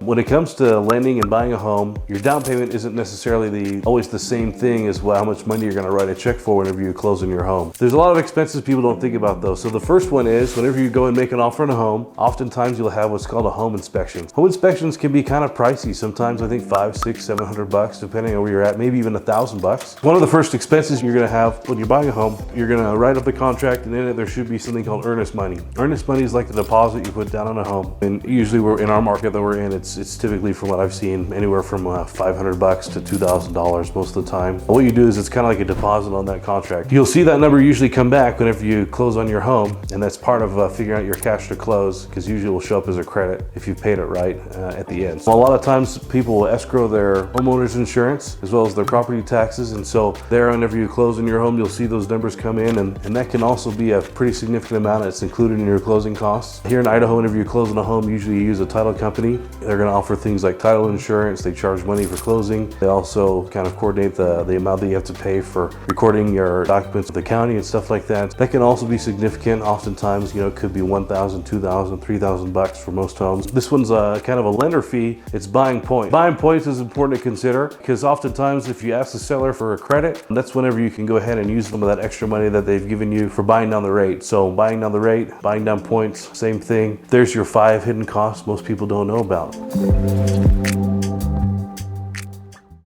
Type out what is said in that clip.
When it comes to lending and buying a home, your down payment isn't necessarily always the same thing as how much money you're going to write a check for whenever you close on your home. There's a lot of expenses people don't think about though. So the first one is whenever you go and make an offer on a home, oftentimes you'll have what's called a home inspection. Home inspections can be kind of pricey. Sometimes I think $500, $600, $700, depending on where you're at, maybe even $1,000. One of the first expenses you're going to have when you're buying a home, you're going to write up the contract, and in it there should be something called earnest money. Earnest money is like the deposit you put down on a home, and usually we're in our market that we're in, it's typically, from what I've seen, anywhere from $500 to $2,000 most of the time. What you do is it's kind of like a deposit on that contract. You'll see that number usually come back whenever you close on your home, and that's part of figuring out your cash to close, because usually it will show up as a credit if you paid it right at the end. So a lot of times people will escrow their homeowner's insurance as well as their property taxes, and so there, whenever you close on your home, you'll see those numbers come in, and that can also be a pretty significant amount that's included in your closing costs. Here in Idaho, whenever you close on a home, usually you use a title company. They're going to offer things like title insurance. They charge money for closing. They also kind of coordinate the amount that you have to pay for recording your documents with the county and stuff like that. That can also be significant. Oftentimes, it could be $1,000, $2,000, $3,000 for most homes. This one's kind of a lender fee. It's buying points. Buying points is important to consider, because oftentimes if you ask the seller for a credit, that's whenever you can go ahead and use some of that extra money that they've given you for buying down the rate. So buying down the rate, buying down points, same thing. There's your 5 hidden costs most people don't know about.